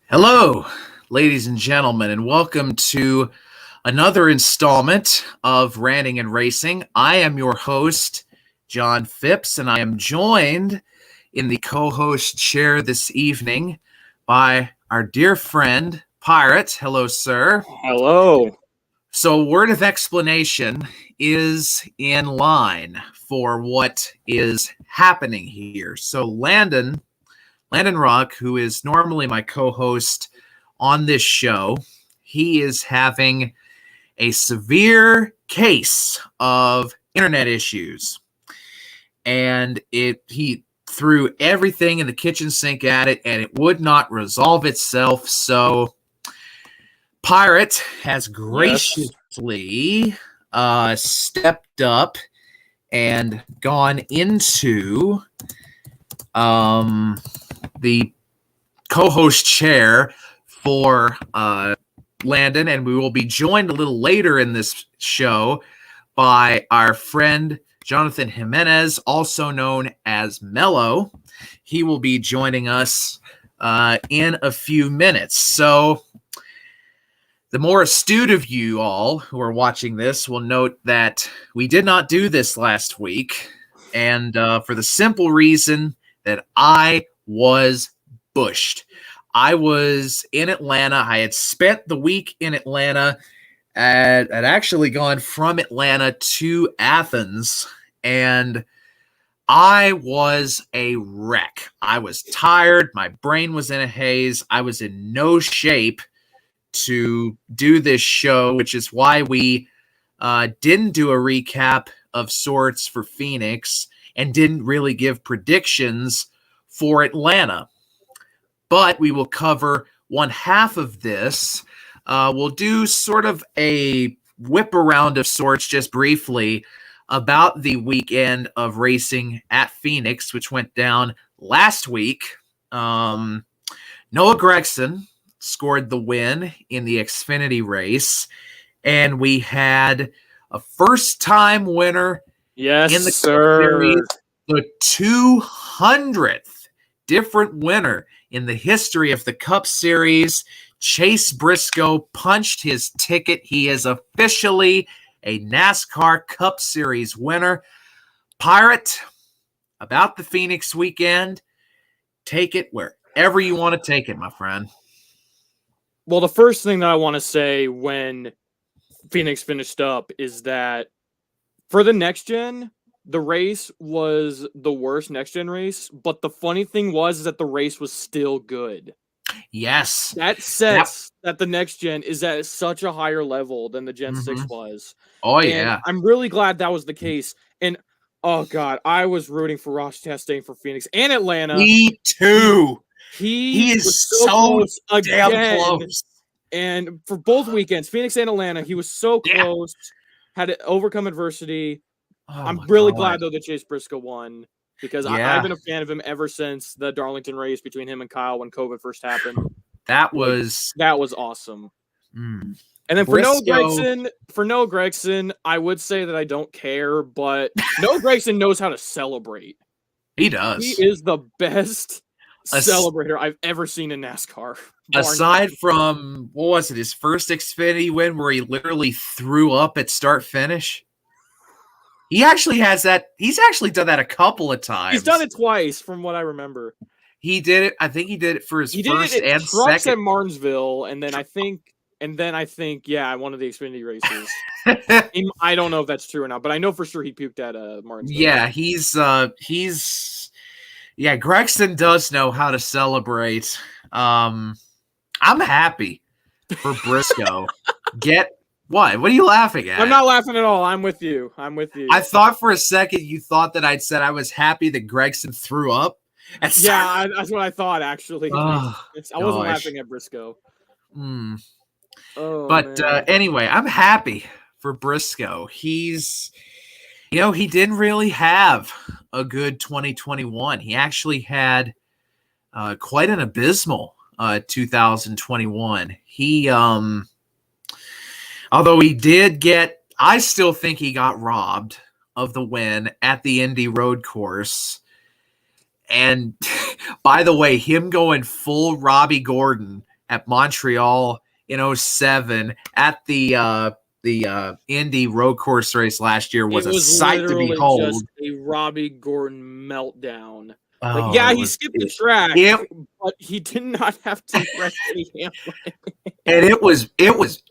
Hello, ladies and gentlemen, and welcome to another installment of Ranting and Racing. I am your host, Jon Phipps, and I am joined in the co-host chair this evening by our dear friend, Pirate. Hello, sir. Hello. So, word of explanation is in line for what is happening here. So, Landon Rock, who is normally my co-host on this show, he is having a severe case of internet issues. And he threw everything in the kitchen sink at it, and it would not resolve itself. So Pirate has graciously stepped up and gone into the co-host chair for Landon, and we will be joined a little later in this show by our friend Jonathan Jimenez, also known as Mello. He will be joining us in a few minutes. So the more astute of you all who are watching this will note that we did not do this last week, and for the simple reason that I was bushed. I was in Atlanta. I had spent the week in Atlanta. I'd actually gone from Atlanta to Athens, and I was a wreck. I was tired. My brain was in a haze. I was in no shape to do this show, which is why we didn't do a recap of sorts for Phoenix and didn't really give predictions for Atlanta. But we will cover one half of this. We'll do sort of a whip around of sorts just briefly about the weekend of racing at Phoenix, which went down last week. Noah Gragson scored the win in the Xfinity race, and we had a first-time winner Yes, in the sir. series, the 200th different winner in the history of the Cup Series. Chase Briscoe punched his ticket. He is officially a NASCAR Cup Series winner. Pirate, about the Phoenix weekend, take it wherever you want to take it, my friend. Well, the first thing that I want to say when Phoenix finished up is that for the next gen, the race was the worst next gen race, but the funny thing was that the race was still good. Yes. That sets that the next gen is at such a higher level than the Gen 6 was. Oh, yeah. And I'm really glad that was the case. And oh god, I was rooting for Ross Chastain for Phoenix and Atlanta. Me too. He is was so close damn again. close. And for both weekends, Phoenix and Atlanta, he was so close, had to overcome adversity. I'm really glad, though, that Chase Briscoe won, because I've been a fan of him ever since the Darlington race between him and Kyle when COVID first happened. That was awesome. And then for Noah Gragson, I would say that I don't care, but Noah Gragson knows how to celebrate. He does. He is the best celebrator I've ever seen in NASCAR. Aside from, what was it, his first Xfinity win where he literally threw up at start finish? He actually has that. He's actually done that a couple of times. He's done it twice, from what I remember. He did it. I think he did it for his first did it and trucks second at Martinsville, and then I think, one of the Xfinity races. I don't know if that's true or not, but I know for sure he puked at Martinsville. Yeah, Gragson does know how to celebrate. I'm happy for Briscoe. What are you laughing at? I'm not laughing at all. I'm with you. I thought for a second you thought that I'd said I was happy that Gragson threw up. That's what I thought, actually. I wasn't laughing at Briscoe. Anyway, I'm happy for Briscoe. He didn't really have a good 2021. He actually had quite an abysmal 2021. Although he did I still think he got robbed of the win at the Indy road course. And by the way, him going full Robbie Gordon at Montreal in 07 at the Indy road course race last year was a sight to behold. Just a Robbie Gordon meltdown. Oh, yeah, he skipped the track, but he did not have to wreck Denny Hamlin. And it was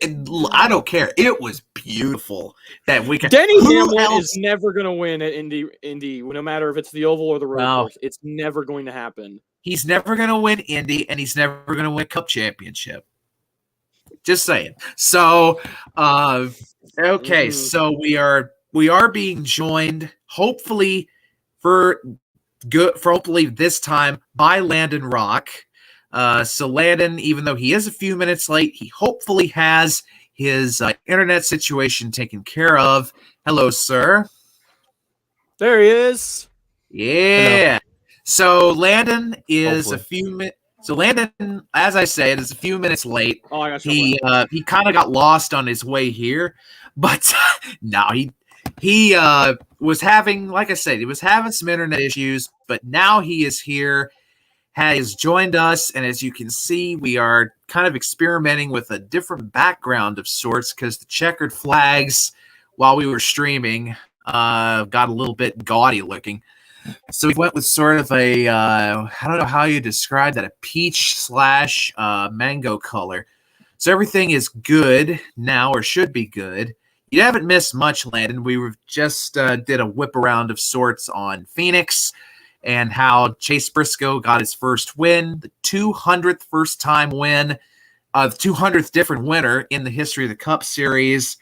I don't care. It was beautiful that weekend. Denny Hamlin is never going to win at Indy, no matter if it's the oval or the road course. It's never going to happen. He's never going to win Indy, and he's never going to win a Cup championship. Just saying. So, okay, so we are being joined, hopefully hopefully this time by Landon Rock. So Landon, even though he is a few minutes late, he hopefully has his internet situation taken care of. Hello, sir. There he is. Yeah. Hello. So Landon is Landon, as I said, is a few minutes late. Oh, I got he kind of got lost on his way here, but no, he was having, like I said, he was having some internet issues, but now he is here, has joined us, and as you can see, we are kind of experimenting with a different background of sorts because the checkered flags, while we were streaming, got a little bit gaudy looking. So we went with sort of a, I don't know how you describe that, a peach / mango color. So everything is good now, or should be good. You haven't missed much, Landon. We just did a whip around of sorts on Phoenix and how Chase Briscoe got his first win, the 200th first-time win, the 200th different winner in the history of the Cup Series.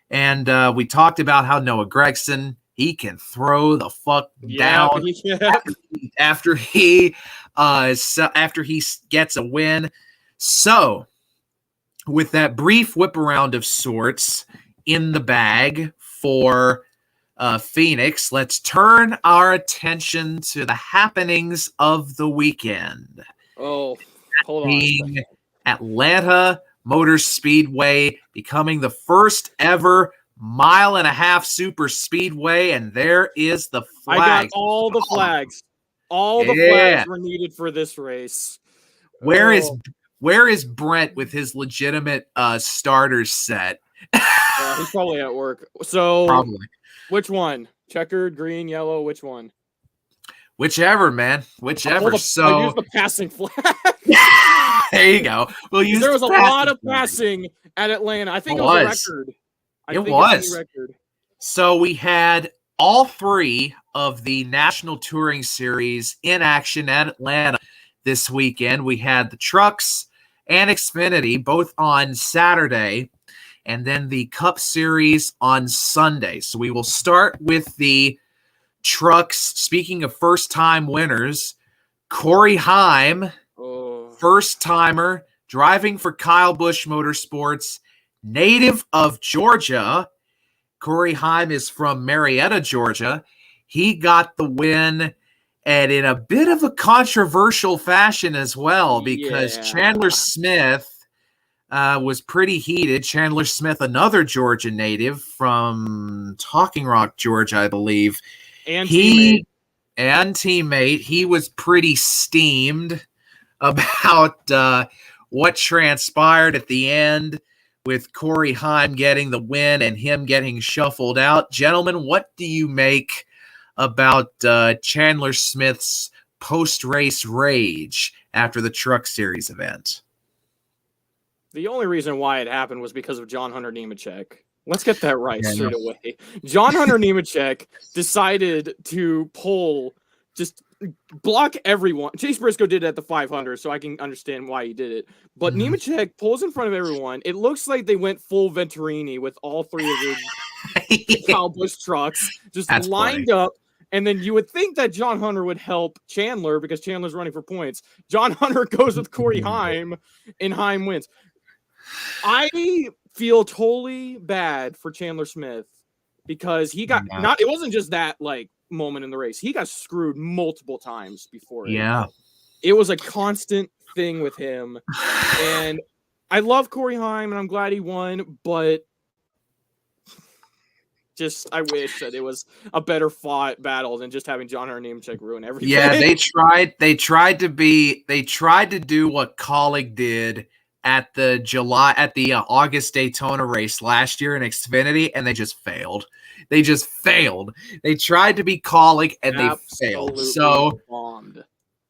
And we talked about how Noah Gragson, he can throw the fuck down after he gets a win. So, with that brief whip around of sorts in the bag for Phoenix, let's turn our attention to the happenings of the weekend. Oh, hold on. Atlanta Motor Speedway becoming the first ever mile-and-a-half super speedway, and there is the flag. I got all the flags. All the flags were needed for this race. Where is Brent with his legitimate starters set? He's probably at work. So probably. Which one? Checkered, green, yellow, which one? Whichever, man. Whichever. I'll use the passing flag. There you go. There was a lot of passing at Atlanta. I think it was a record. It was. So we had all three of the National Touring Series in action at Atlanta this weekend. We had the Trucks and Xfinity both on Saturday, and then the Cup Series on Sunday. So we will start with the Trucks. Speaking of first-time winners, Corey Heim, first-timer, driving for Kyle Busch Motorsports, native of Georgia. Corey Heim is from Marietta, Georgia. He got the win, and in a bit of a controversial fashion as well, because Chandler Smith was pretty heated. Chandler Smith, another Georgia native from Talking Rock, Georgia, I believe. And teammate. He was pretty steamed about what transpired at the end, with Corey Heim getting the win and him getting shuffled out. Gentlemen, what do you make about Chandler Smith's post-race rage after the Truck Series event? The only reason why it happened was because of John Hunter Nemechek. Let's get that right straight away. John Hunter Nemechek decided to block everyone. Chase Briscoe did it at the 500, so I can understand why he did it. But Nemechek pulls in front of everyone. It looks like they went full Venturini with all three of the Kyle Busch trucks just lined up. And then you would think that John Hunter would help Chandler because Chandler's running for points. John Hunter goes with Corey Heim, and Heim wins. I feel totally bad for Chandler Smith because he got it wasn't just that moment in the race. He got screwed multiple times before it. Yeah. It was a constant thing with him. And I love Corey Heim and I'm glad he won, but I wish that it was a better fought battle than just having John Hunter Nemechek ruin everything. Yeah, they tried to do what Colleague did at the August Daytona race last year in Xfinity, and they just failed. They tried to be colic and they failed. So bombed.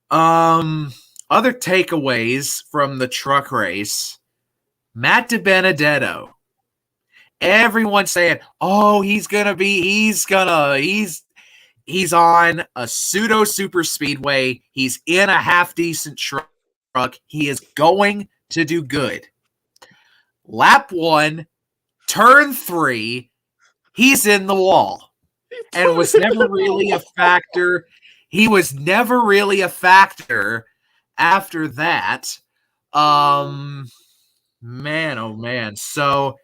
Other takeaways from the truck race: Matt DiBenedetto. Everyone saying, "Oh, he's on a pseudo super speedway. He's in a half decent truck. He is going to do good." Lap 1, turn 3, he's in the wall and was never really a factor. He was never really a factor after that. Man, oh man. So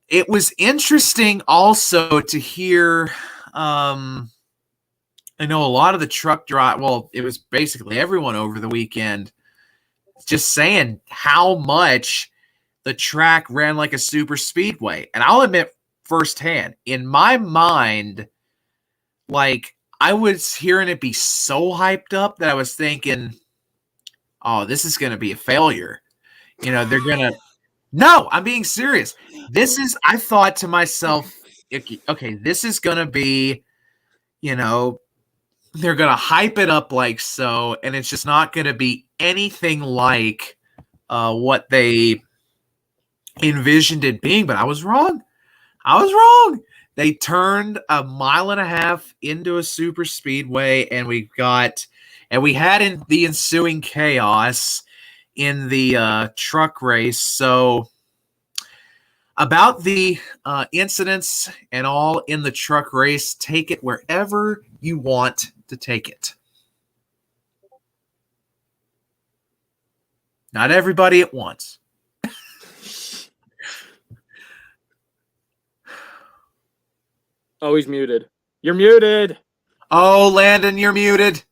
it was interesting also to hear. I know a lot of the truck drive. Well, it was basically everyone over the weekend just saying how much the track ran like a super speedway. And I'll admit firsthand, in my mind, like I was hearing it be so hyped up that I was thinking, oh, this is going to be a failure. They're going to, no, I'm being serious. I thought to myself, okay, this is going to be, they're going to hype it up like so, and it's just not going to be anything like what they envisioned it being. But I was wrong. They turned a mile and a half into a super speedway, and we had in the ensuing chaos in the truck race. So about the incidents and all in the truck race, take it wherever you want to take it. Not everybody at once. Oh, he's muted. You're muted. Oh, Landon, you're muted.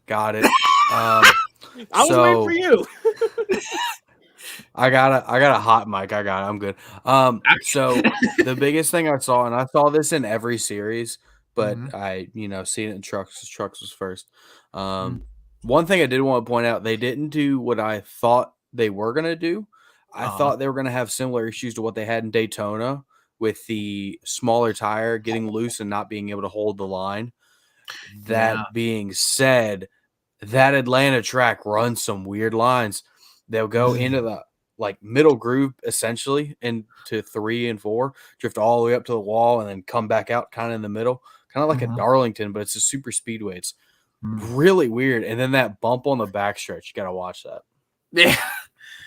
Got it. I was waiting for you. I got a hot mic. I got it. I'm good. So the biggest thing I saw, and I saw this in every series, but I, seen it in trucks. Trucks was first. One thing I did want to point out, they didn't do what I thought they were going to do. I thought they were going to have similar issues to what they had in Daytona with the smaller tire getting loose and not being able to hold the line. That being said, that Atlanta track runs some weird lines. They'll go into the middle groove essentially into 3 and 4, drift all the way up to the wall, and then come back out kind of in the middle, kind of like a Darlington, but it's a super speedway. It's really weird. And then that bump on the backstretch, you got to watch that. Yeah,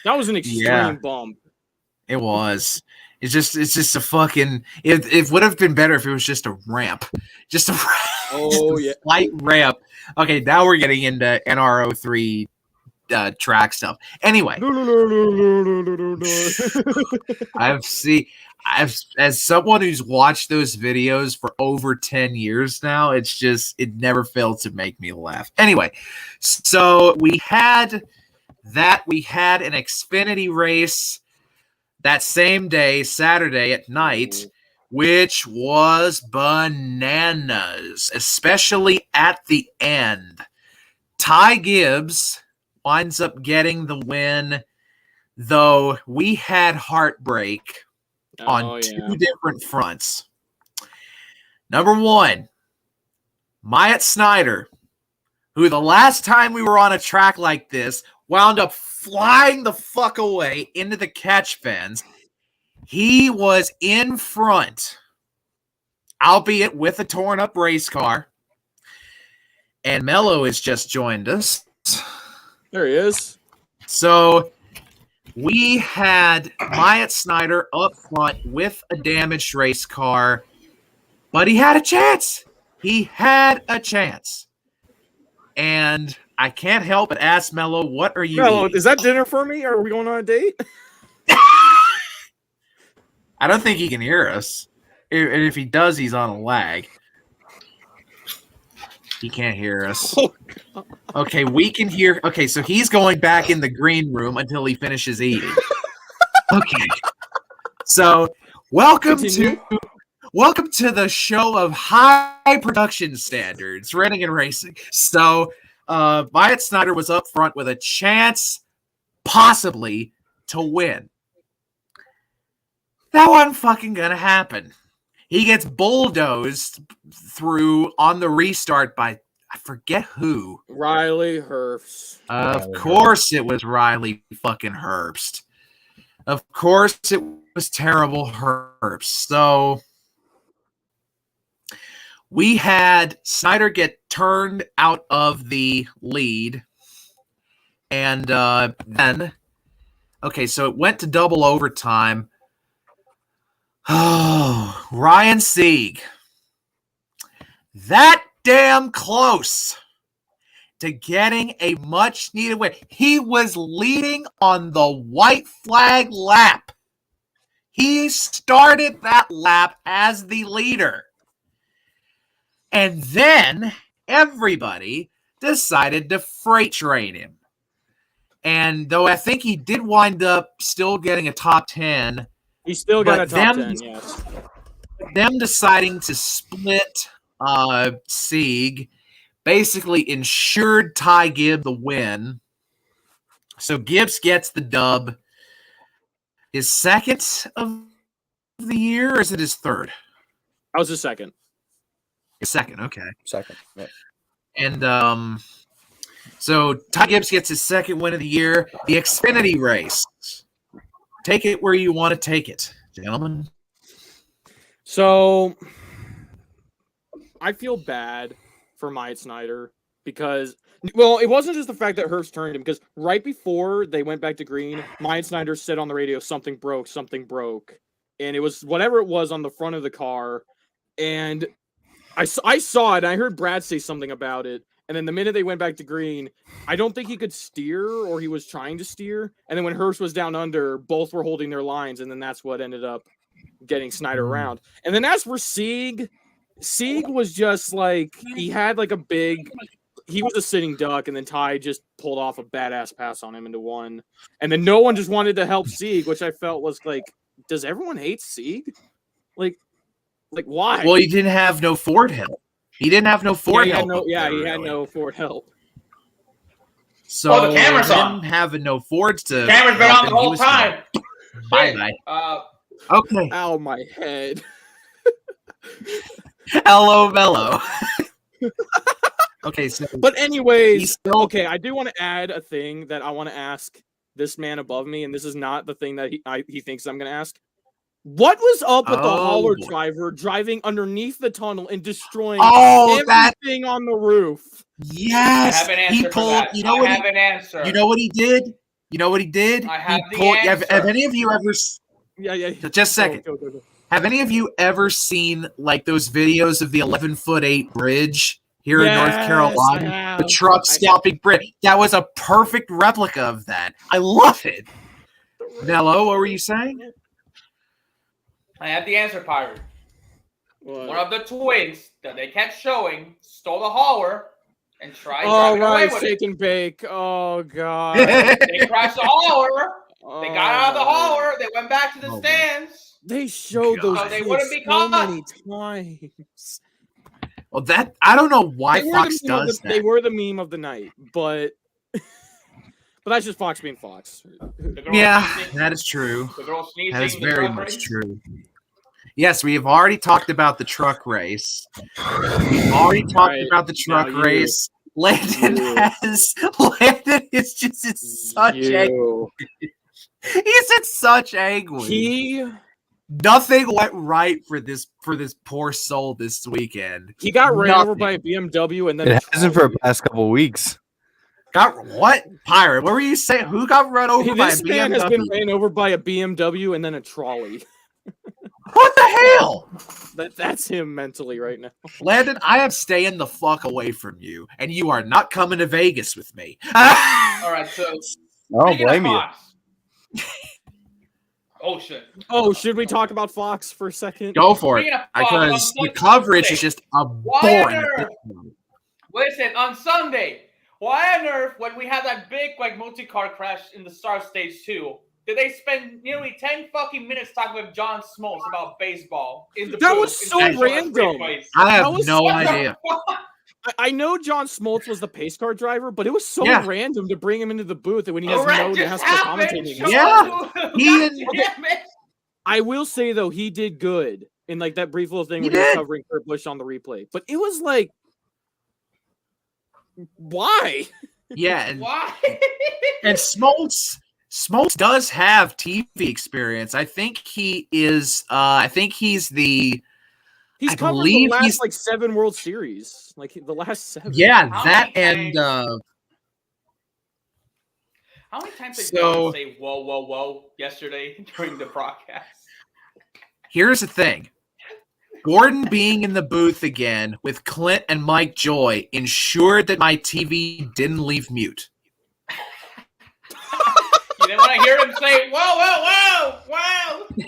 that was an extreme bump. It was. It's just a fucking. It would have been better if it was just a ramp, just a slight ramp. Okay, now we're getting into NR03 track stuff. Anyway, as someone who's watched those videos for over 10 years now, it never failed to make me laugh. Anyway, so we had an Xfinity race that same day, Saturday at night, which was bananas, especially at the end. Ty Gibbs winds up getting the win, though we had heartbreak on two different fronts. Number one, Myatt Snyder, who the last time we were on a track like this wound up flying the fuck away into the catch fence. He was in front, albeit with a torn up race car. And Mello has just joined us. There he is. So we had Myatt Snyder up front with a damaged race car, but he had a chance. And I can't help but ask Mello, what are you eating? Is that dinner for me? Are we going on a date? I don't think he can hear us. And if he does, he's on a lag. He can't hear us. Okay, we can hear. Okay, so he's going back in the green room until he finishes eating. Okay. So welcome to the show of high production standards, Ranting Racing. So Myatt Snyder was up front with a chance, possibly to win. That wasn't fucking gonna happen. He gets bulldozed through on the restart by, I forget who. Riley Herbst. Of course it was Riley fucking Herbst. Of course it was terrible Herbst. So we had Snyder get turned out of the lead. And then, okay, so it went to double overtime. Oh, Ryan Sieg. That damn close to getting a much needed win. He was leading on the white flag lap. He started that lap as the leader. And then everybody decided to freight train him. And though I think he did wind up still getting a top 10, he still got a top 10, yes. Them deciding to split Sieg basically ensured Ty Gibb the win. So Gibbs gets the dub. His second of the year, or is it his third? That was his second. His second, okay. Second. Yeah. And so Ty Gibbs gets his second win of the year. The Xfinity race. Take it where you want to take it, gentlemen. So I feel bad for Myatt Snyder because, well, it wasn't just the fact that Herbst turned him, because right before they went back to green, Myatt Snyder said on the radio, something broke. And it was whatever it was on the front of the car. And I saw it, and I heard Brad say something about it. And then the minute they went back to green, I don't think he could steer, or he was trying to steer. And then when Herbst was down under, both were holding their lines, and then that's what ended up getting Snyder around. And then as for Sieg was just like, he had like he was a sitting duck, and then Ty just pulled off a badass pass on him into one. And then no one just wanted to help Sieg, which I felt was like, does everyone hate Sieg? Like why? Well, he didn't have no Ford help. He didn't have no Ford help. He had no Ford help. So the camera's on. Him having no Fords to Camera's been on the whole time. Bye. Okay. Ow, my head. Hello, Mello. Okay, so but anyways, still... okay, I do want to add a thing that I want to ask this man above me, and this is not the thing that he thinks I'm going to ask. What was up with the hauler driver driving underneath the tunnel and destroying everything on the roof? Yes, I have an answer for that. You know what? An answer. You know what he did? I have the answer. Have any of you ever? Yeah. Just a second. Go. Have any of you ever seen like those videos of the 11'8" bridge here in North Carolina? The truck stopping bridge. That was a perfect replica of that. I love it. Nello, what were you saying? I have the answer, Pirate. What? One of the twins that they kept showing stole the hauler and tried driving away with shake it. And bake. Oh, God. They crashed the hauler. They got out of the hauler. They went back to the stands. They showed those so they wouldn't be so caught. many times. Well, that I don't know why Fox does that. They were the meme of the night, but that's just Fox being Fox. Yeah, that is true. That is very much true. Yes, we have already talked about the truck race. We've already talked about the truck race. Landon is just in such anguish. He's in such anguish. Nothing went right for this poor soul this weekend. He got ran over by a BMW, and then it hasn't for the past couple of weeks. Got what? Pirate, what were you saying? Who got run over by a BMW? This man has been ran over by a BMW and then a trolley. What the hell? That's him mentally right now. Landon, I am staying the fuck away from you, and you are not coming to Vegas with me. All right, so I don't blame you. Oh, shit. Oh, should we talk about Fox for a second? Go for it. Because the coverage is just abhorrent. Listen, on Sunday, why on earth, when we had that big multi-car crash in the start stage 2, did they spend nearly 10 fucking minutes talking with John Smoltz about baseball in the That was so random. I have no idea. I know John Smoltz was the pace car driver, but it was so Yeah. random to bring him into the booth when he has Correct, no just NASCAR happened. commentating. Yeah. God He- damn it. I will say though, he did good in like that brief little thing He when he was did. covering Kurt Busch on the replay. But it was like, why? Yeah, Why? and Smoltz does have TV experience. I think he is. I think he's the. He's I covered the believe last he's- like 7 World Series, like the last 7. Yeah, How that many and How many times did So- John say "whoa, whoa, whoa" yesterday during the broadcast? here's the thing. Gordon being in the booth again with Clint and Mike Joy ensured that my TV didn't leave mute. You didn't want to hear him say "whoa, whoa, whoa, whoa,"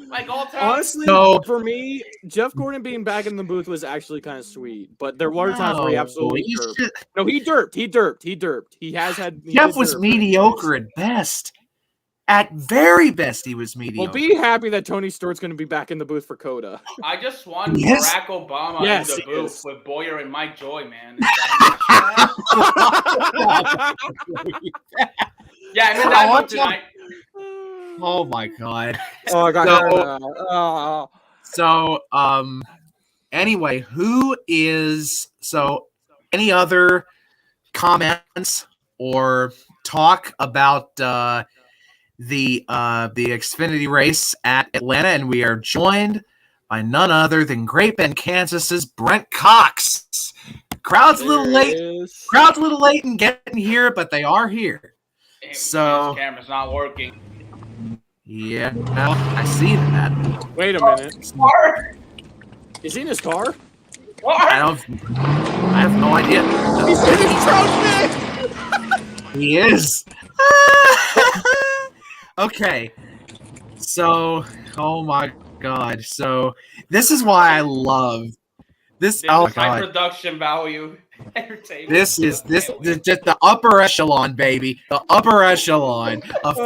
like all time. Honestly, So- for me, Jeff Gordon being back in the booth was actually kind of sweet. But there were times where he absolutely he's derped. just- No, he derped. He has had. he Jeff did was derp. mediocre at best. At very best, he was Well, mediocre. be happy that Tony Stewart's going to be back in the booth for Coda. I just want Yes. Barack Obama Yes, in the he booth is. with Boyer and Mike Joy, man. Yeah, I'm in that Oh, mood tonight. Oh my god. Oh, I got So- So, anyway, any other comments or talk about the Xfinity race at Atlanta? And we are joined by none other than Great Bend, Kansas's Brent Cox. Crowd's a little late. Crowd's a little late in getting here, but they are here. So- His camera's not working. Yeah, I see that. Wait a minute. Mark! Is he in his car? I have no idea. He's in his truck. He is. Okay. So, oh my god. So, this is why I love this. This Oh my is high god. production value entertainment. This is just the upper echelon, baby. The upper echelon of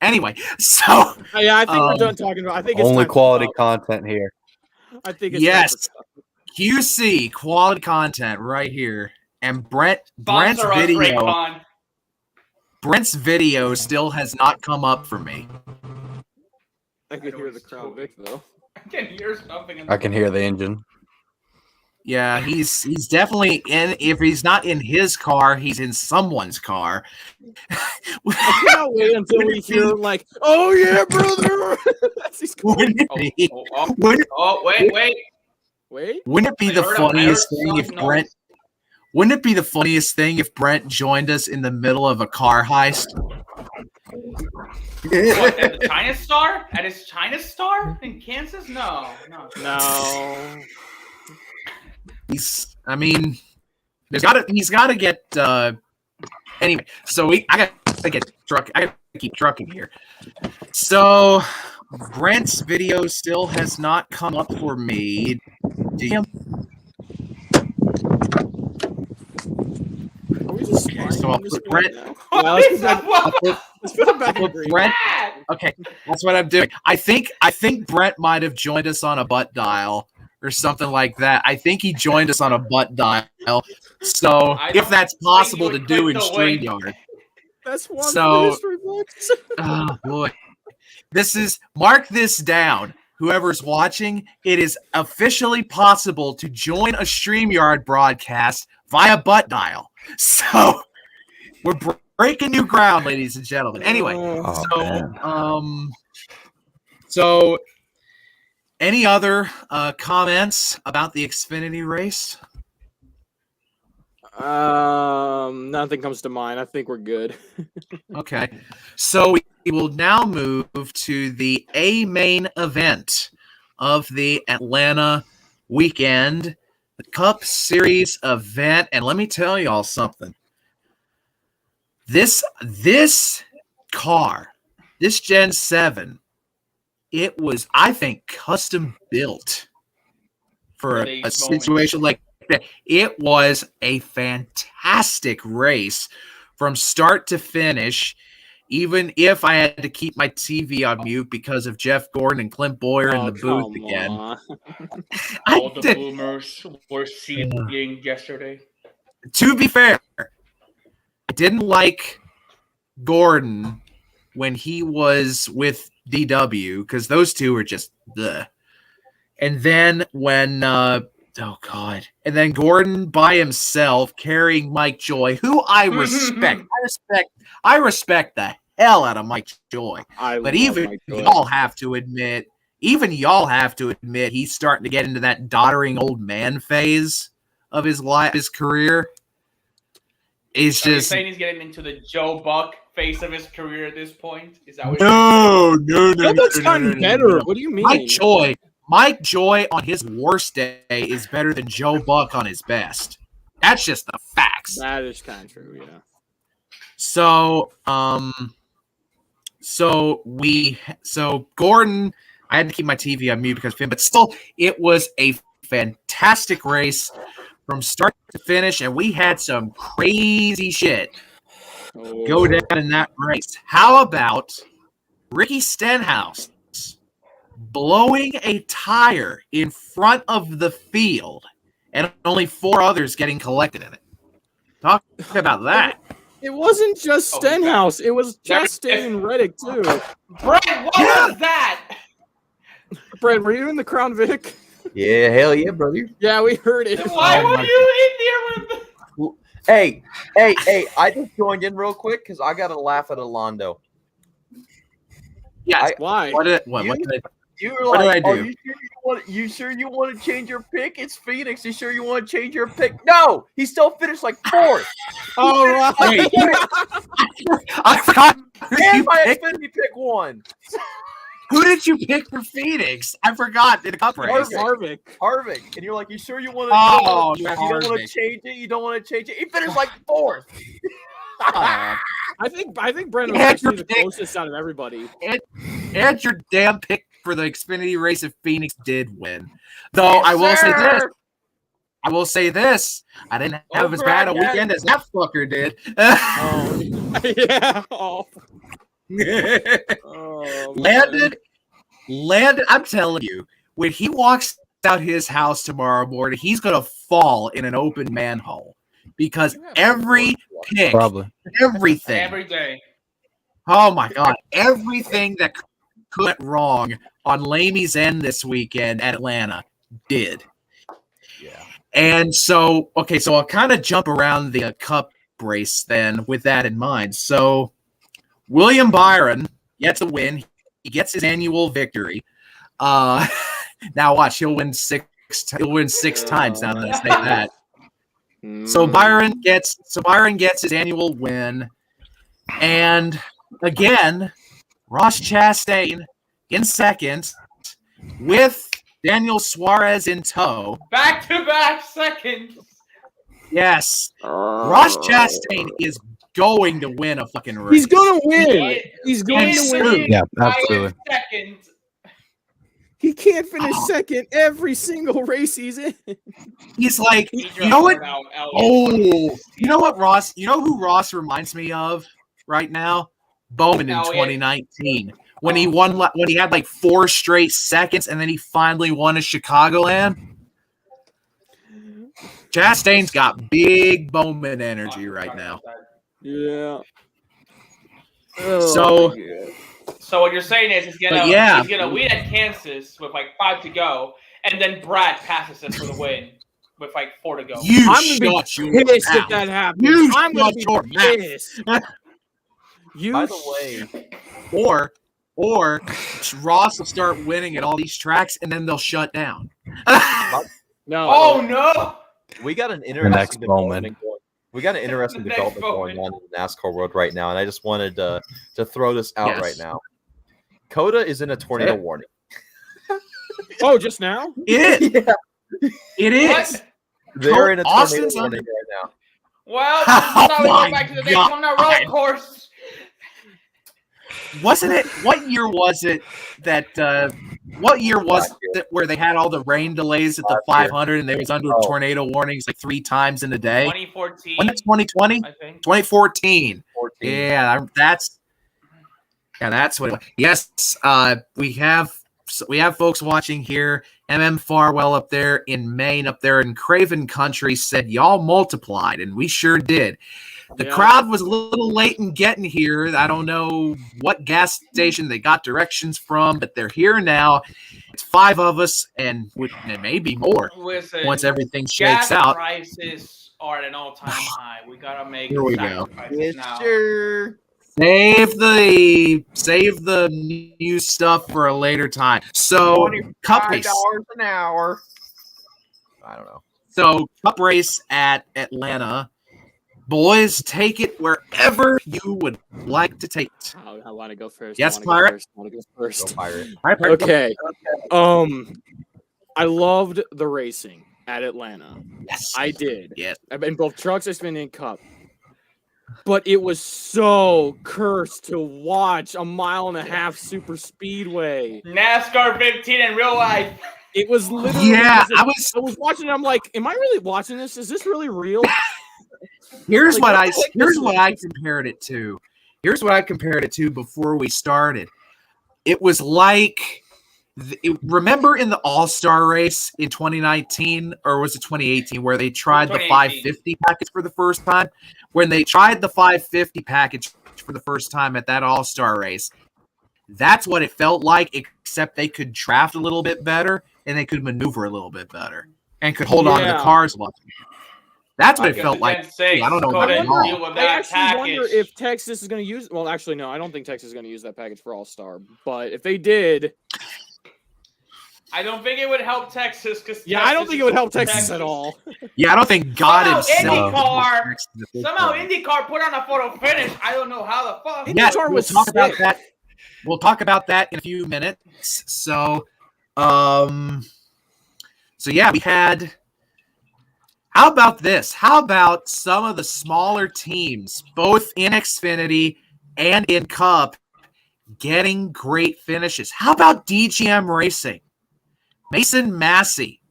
anyway, so Yeah, I think we're done talking about. I think it's Only time for quality stuff. content here. I think it's Yes. time for stuff. QC quality content right here. And Brent's Sponsor us, video. Raycon. Brent's video still has not come up for me. I could hear the crowd Vic though. I can hear something. I can hear the engine. Yeah, he's definitely in. If he's not in his car, he's in someone's car. I cannot wait until we hear like, "Oh yeah, brother." That's he's going. Wouldn't it Oh, be? oh, oh, Wouldn't, oh, wait. Wait. wouldn't it be I the heard funniest thing if something else. Brent? Wouldn't it be the funniest thing if Brent joined us in the middle of a car heist? What, at the China Star? At his China Star in Kansas? No. No. He's he's got to get anyway. So I got to get truck. I got to keep trucking here. So Brent's video still has not come up for me. Damn. Are we just Okay, so I'll spying on this put guy Brent- now? What Well, let's is put that- that? Let's put it back in Well, green. Brent- Bad. Okay, that's what I'm doing. I think Brent might have joined us on a butt dial or something like that. I think he joined us on a butt dial. So I if don't that's think possible you to would do in click the link. StreamYard. That's one So- for the history books. Oh boy. Mark this down. Whoever's watching, it is officially possible to join a StreamYard broadcast via butt dial. So we're breaking new ground, ladies and gentlemen. Anyway, Oh, so man. so any other comments about the Xfinity race? Nothing comes to mind. I think we're good. Okay. So we will now move to the main event of the Atlanta weekend, the Cup Series event. And let me tell y'all something. This car, this Gen 7, it was, I think, custom built for a Today's moment. situation like that. It was a fantastic race from start to finish. even if I had to keep my TV on mute because of Jeff Gordon and Clint Boyer in the booth again. All the boomers were seeing yesterday. To be fair, I didn't like Gordon when he was with DW because those two were just the. And then when and then Gordon by himself carrying Mike Joy, who I respect. I respect the hell out of Mike Joy. But even y'all have to admit, he's starting to get into that doddering old man phase of his life, his career. It's Are you just saying he's getting into the Joe Buck phase of his career at this point? Is that what no. That's gotten better. What do you mean? Mike Joy on his worst day is better than Joe Buck on his best. That's just the facts. That is kind of true, yeah. So Gordon, I had to keep my TV on mute because of him, but still, it was a fantastic race from start to finish, and we had some crazy shit go down in that race. How about Ricky Stenhouse blowing a tire in front of the field and only 4 others getting collected in it? Talk about that. It wasn't just Stenhouse. It was Chastain and Reddick, too. Brett, what was that? Brett, were you in the Crown Vic? Yeah, hell yeah, brother. Yeah, we heard it. Why were you in there with Hey, I just joined in real quick because I got to laugh at Alondo. Yeah, why? What did I do? You sure you want to change your pick? It's Phoenix. You sure you want to change your pick? No, he still finished like 4th. All right. I forgot. And my Xfinity pick won. Who did you pick for Phoenix? I forgot in the cup race. Harvick. And you're like, you sure you want to? Oh, you don't want to change it. You don't want to change it. He finished like 4th. I think Brandon was actually the closest out of everybody. And your damn pick for the Xfinity race if Phoenix did win. Though I will say this. I didn't have as bad a weekend as that fucker did. Yeah. Landon, I'm telling you, when he walks out his house tomorrow morning, he's gonna fall in an open manhole because every pick, everything, every day. Oh my god, everything that went wrong on Lamey's end this weekend at Atlanta did. Yeah. And so I'll kind of jump around the cup race then with that in mind. So William Byron gets a win. He gets his annual victory. Now watch, he'll win six times now that I say that. So Byron gets his annual win. And again, Ross Chastain in second with Daniel Suarez in tow. Back-to-back seconds. Yes. Ross Chastain is going to win a fucking race. He's going to win. He's going to win. Yeah, absolutely. Second. He can't finish second every single race he's in. He's like, you know what? You know what, Ross? You know who Ross reminds me of right now? Bowman in 2019 when he won, when he had like 4 straight seconds, and then he finally won a Chicagoland. Chastain's got big Bowman energy right now. Yeah. So what you're saying is he's gonna win at Kansas with like 5 to go, and then Brad passes him for the win with like 4 to go. I'm gonna be pissed if that happens. I'm gonna be pissed. By the way, or Ross will start winning at all these tracks, and then they'll shut down. No. Oh no! We got an interesting development going on in the NASCAR world right now, and I just wanted to throw this out right now. Coda is in a tornado warning. Oh, just now? It is. Yeah. It is. What? They're in a tornado Austin's warning right now. Well, now we go back to the Daytona road course. Wasn't it? What year was it that? What year was it where they had all the rain delays at the 500 and they was under tornado warnings like 3 times in a day? 2014. When 2020? I think 2014. Yeah, Yeah, that's what. Yes, we have folks watching here. Farwell up there in Maine, up there in Craven Country, said y'all multiplied, and we sure did. The crowd was a little late in getting here. I don't know what gas station they got directions from, but they're here now. It's 5 of us, and maybe more. Listen, once everything shakes out. Prices are at an all-time high. We gotta make Here we go. now. Sure. Save the new stuff for a later time. So cup race an hour. I don't know. So cup race at Atlanta. Boys, take it wherever you would like to take it. I want to go first. Yes, Pirate. I want to go first. Go Pirate. Okay. I loved the racing at Atlanta. Yes, I did. Yes, in both trucks, Xfinity, and Cup. But it was so cursed to watch a 1.5-mile super speedway. NASCAR 15 in real life. It was literally. Yeah, I was watching it. I'm like, am I really watching this? Is this really real? Here's what I compared it to. Here's what I compared it to before we started. It was like, remember in the All-Star race in 2019, or was it 2018, where they tried the 550 package for the first time? When they tried the 550 package for the first time at that All-Star race, that's what it felt like, except they could draft a little bit better and they could maneuver a little bit better and could hold on to the cars a lot. That's what it felt like. I don't know. I actually wonder if Texas is going to use. Well, actually, no. I don't think Texas is going to use that package for All-Star. But if they did, I don't think it would help Texas. I don't think it would help Texas at all. Yeah, I don't think God himself. Somehow IndyCar put on a photo finish. I don't know how the fuck. IndyCar was talk about that. We'll talk about that in a few minutes. So yeah, we had. How about this? How about some of the smaller teams, both in Xfinity and in Cup, getting great finishes? How about DGM Racing? Mason Massey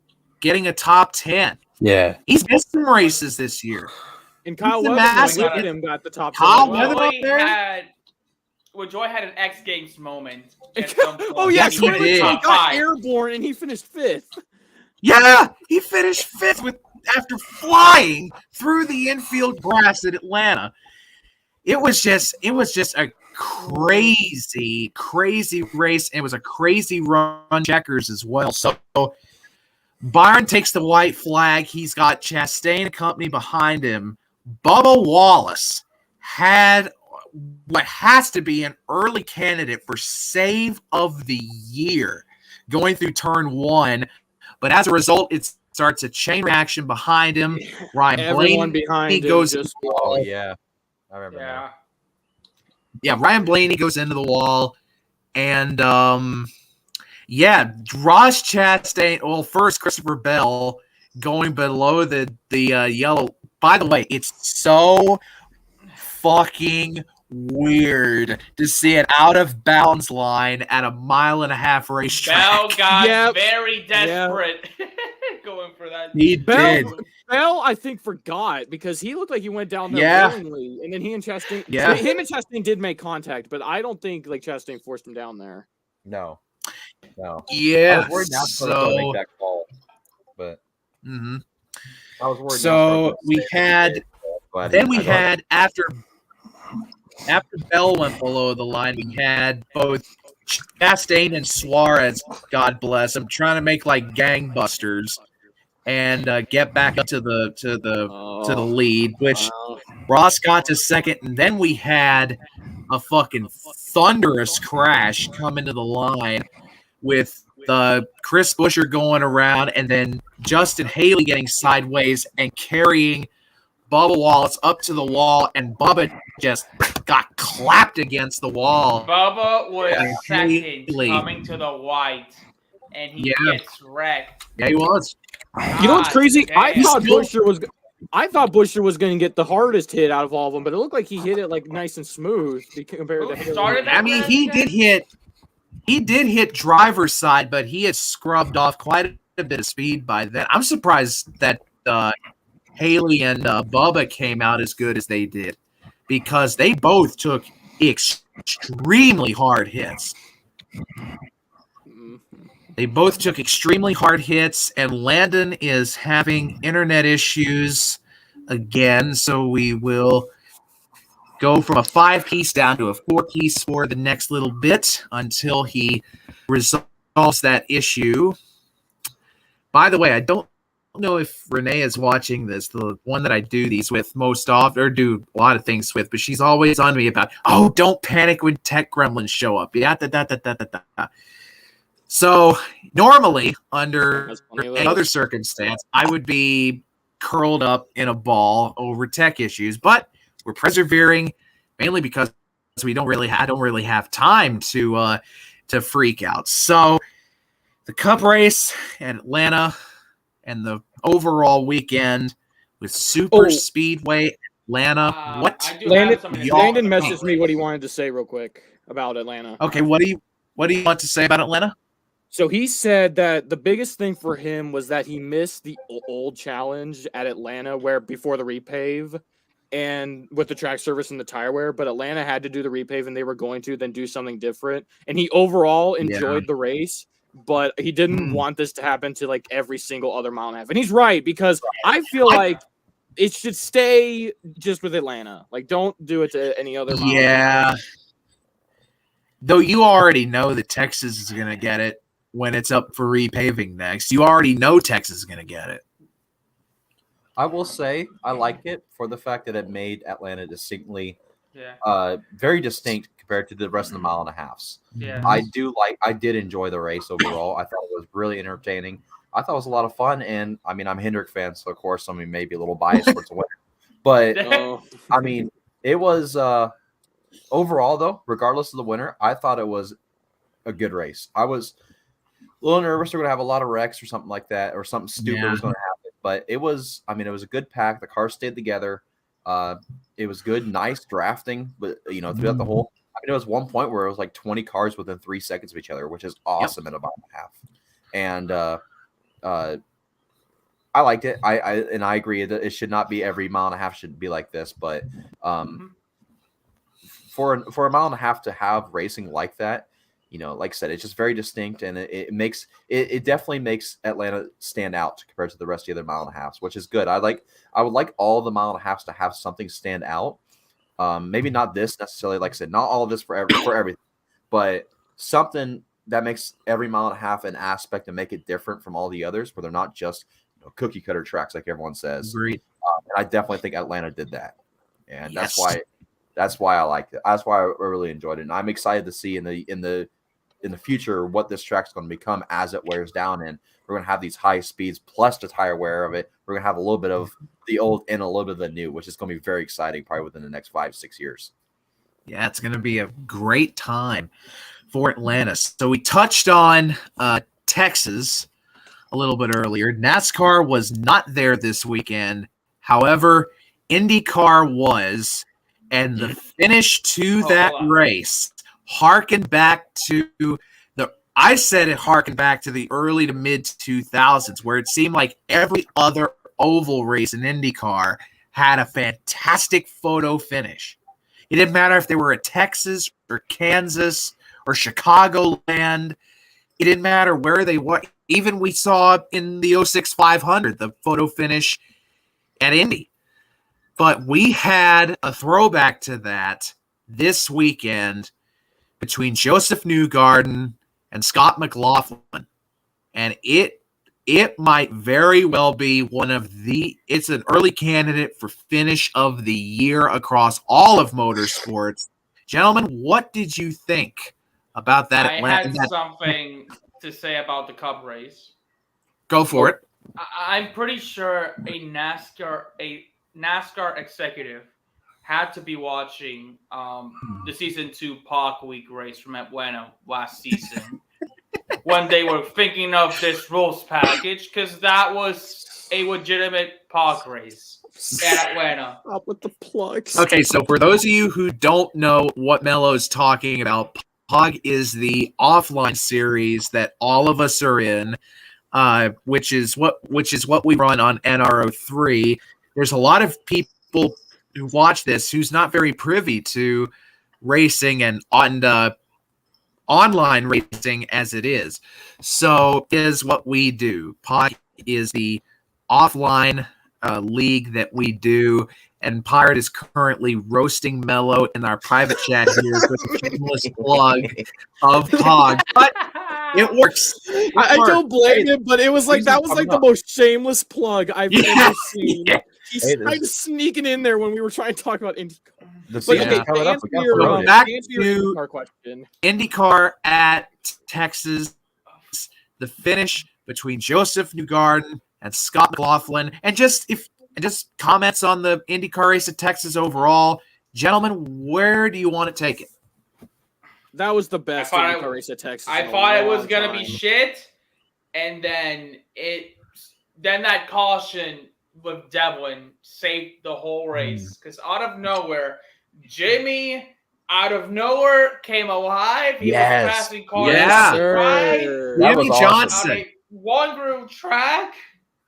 getting a top 10. Yeah. He's missed some races this year. And Kyle Weatherby got the top 10. Kyle Weatherby there? Joy had an X Games moment. Oh, yeah. He got airborne and he finished 5th. Yeah, he finished 5th after flying through the infield grass at Atlanta. It was just a crazy race. It was a crazy run checkers as well. So Byron takes the white flag. He's got Chastain and company behind him. Bubba Wallace had what has to be an early candidate for save of the year going through turn 1. But as a result, it starts a chain reaction behind him. Ryan Blaney goes. Oh yeah, I remember. Yeah. Now. Ryan Blaney goes into the wall, and Ross Chastain. Well, first Christopher Bell going below the yellow. By the way, it's so fucking weird to see an out of bounds line at a 1.5-mile racetrack. Bell got very desperate going for that. He did. Bell, I think, forgot because he looked like he went down there willingly, and then he and Chastain. Yeah, him and Chastain did make contact, but I don't think Chastain forced him down there. No. Yeah. I was worried NASCAR to make that call, but I was worried. So we had. Then we had after Bell went below the line, we had both Chastain and Suarez, God bless them, trying to make like gangbusters and get back up to the lead, which Ross got to second, and then we had a fucking thunderous crash come into the line with Chris Buescher going around, and then Justin Haley getting sideways and carrying Bubba Wallace up to the wall, and Bubba just got clapped against the wall. Bubba was second coming to the white, and he gets wrecked. Yeah, he was. You know what's crazy? I thought Buescher was going to get the hardest hit out of all of them, but it looked like he hit it like nice and smooth compared to Haley. I mean, he did hit driver's side, but he had scrubbed off quite a bit of speed by then. I'm surprised that Haley and Bubba came out as good as they did, because they both took extremely extremely hard hits. They both took extremely hard hits, and Landon is having internet issues again, so we will go from a 5-piece down to a 4-piece for the next little bit until he resolves that issue. By the way, I don't know if Renee is watching this, the one that I do these with most often, or do a lot of things with, but she's always on me about, oh, don't panic when tech gremlins show up. Yeah, So normally, under any other circumstance, I would be curled up in a ball over tech issues, but we're persevering mainly because I don't really have time to freak out. So the Cup race at Atlanta and the overall weekend with Super Speedway Atlanta. Landon messaged me what he wanted to say real quick about Atlanta. Okay, what do you want to say about Atlanta? So he said that the biggest thing for him was that he missed the old challenge at Atlanta where before the repave and with the track service and the tire wear, but Atlanta had to do the repave and they were going to then do something different. And he overall enjoyed the race, but he didn't want this to happen to like every single other mile and a half. And he's right, because I feel like it should stay just with Atlanta. Like, don't do it to any other mile. Yeah. Though you already know that Texas is going to get it when it's up for repaving next. You already know Texas is going to get it. I will say I like it for the fact that it made Atlanta distinctly very distinct compared to the rest of the mile and a halves. Yeah. I did enjoy the race overall. I thought it was really entertaining. I thought it was a lot of fun, and I mean, I'm a Hendrick fan, so of course, I mean, maybe a little biased towards the winner. But I mean, it was overall though, regardless of the winner, I thought it was a good race. I was a little nervous we're going to have a lot of wrecks or something like that, or something stupid was going to happen. But it was, I mean, it was a good pack. The cars stayed together. It was good, nice drafting, but throughout the whole. I mean, it was one point where it was like 20 cars within 3 seconds of each other, which is awesome in a mile and a half. And I liked it. I agree that it should not be every mile and a half should be like this, but for a mile and a half to have racing like that, like I said, it's just very distinct, and it definitely makes Atlanta stand out compared to the rest of the other mile and a halves, which is good. I would like all the mile and a halves to have something stand out. Maybe not this necessarily, like I said, not all of this for everything, but something that makes every mile and a half an aspect and make it different from all the others, where they're not just cookie cutter tracks like everyone says. Agreed. And I definitely think Atlanta did that, and that's why I liked it. That's why I really enjoyed it, and I'm excited to see in the future what this track's going to become as it wears down, and we're going to have these high speeds plus the tire wear of it. We're going to have a little bit of the old and a little bit of the new, which is going to be very exciting probably within the next 5-6 years. Yeah, it's going to be a great time for Atlanta. So we touched on Texas a little bit earlier. NASCAR was not there this weekend. However, IndyCar was, and the finish to that race harkened back to harkened back to the early to mid 2000s, where it seemed like every other oval race in IndyCar had a fantastic photo finish. It didn't matter if they were at Texas or Kansas or Chicagoland. It didn't matter where they were. Even we saw in the 06 500, the photo finish at Indy. But we had a throwback to that this weekend between Joseph Newgarden and Scott McLaughlin. And it might very well be it's an early candidate for finish of the year across all of motorsports. Gentlemen, what did you think about that? I had something to say about the Cup race. Go for it. I'm pretty sure a NASCAR executive had to be watching the season 2 Park Week race from Atlanta last season when they were thinking of this rules package, because that was a legitimate Park race at Atlanta. Up with the plugs. Okay, so for those of you who don't know what Mello's talking about, POG is the offline series that all of us are in, which is what we run on NRO3. There's a lot of people who watch this who's not very privy to racing and online racing as it is. So is what we do. Pod is the offline league that we do, and Pirate is currently roasting Mello in our private chat here with a shameless plug of Pod. But it works. I don't blame him, but it was like that was like the most shameless plug I've ever seen. Yeah. He's trying to sneak it in there when we were trying to talk about IndyCar. Back to IndyCar question. IndyCar at Texas, the finish between Joseph Newgarden and Scott McLaughlin, and just comments on the IndyCar race at Texas overall. Gentlemen, where do you want to take it? That was the best IndyCar race at Texas. I thought it was gonna be shit, and then that caution with Devlin saved the whole race because out of nowhere, Jimmy came alive. He was passing cars. Yeah, Jimmy Johnson on a one groove track.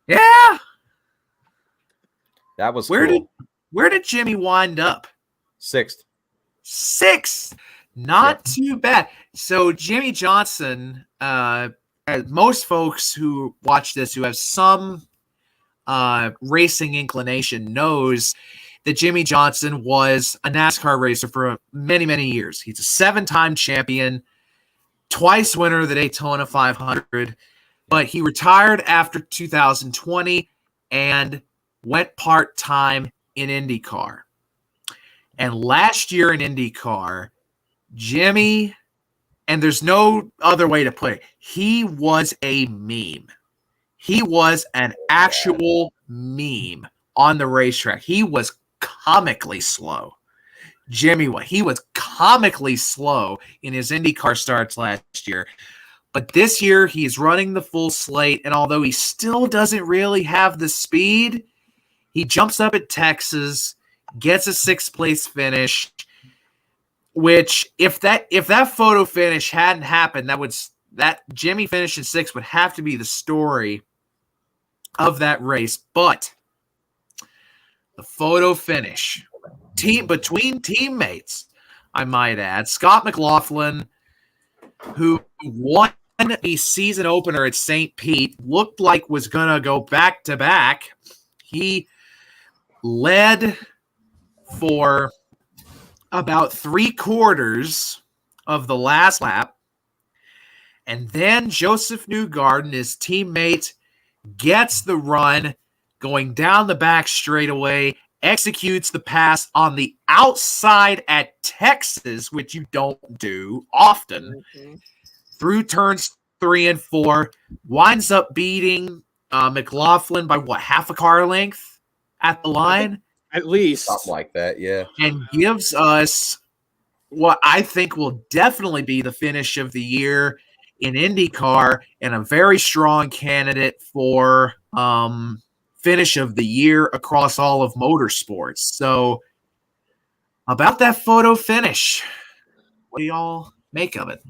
Yeah, that was where cool. Where did Jimmy wind up? Sixth. Not too bad. So Jimmy Johnson, most folks who watch this who have some racing inclination knows that Jimmy Johnson was a NASCAR racer for many, many years. He's a 7-time champion, twice winner of the Daytona 500, but he retired after 2020 and went part-time in IndyCar. And last year in IndyCar, Jimmy, and there's no other way to put it, he was a meme. He was an actual meme on the racetrack. He was comically slow. He was comically slow in his IndyCar starts last year. But this year, he's running the full slate, and although he still doesn't really have the speed, he jumps up at Texas, gets a 6th-place finish, which if that photo finish hadn't happened, that Jimmy finishing 6th would have to be the story of that race. But the photo finish between teammates, I might add, Scott McLaughlin, who won the season opener at St. Pete, looked like was going to go back-to-back. He led for about 3/4 of the last lap. And then Joseph Newgarden, his teammate, gets the run going down the back straightaway, executes the pass on the outside at Texas, which you don't do often, through turns 3 and 4, winds up beating McLaughlin by half a car length at the line? At least. Something like that, yeah. And gives us what I think will definitely be the finish of the year in IndyCar and a very strong candidate for finish of the year across all of motorsports. So about that photo finish, what do y'all make of it?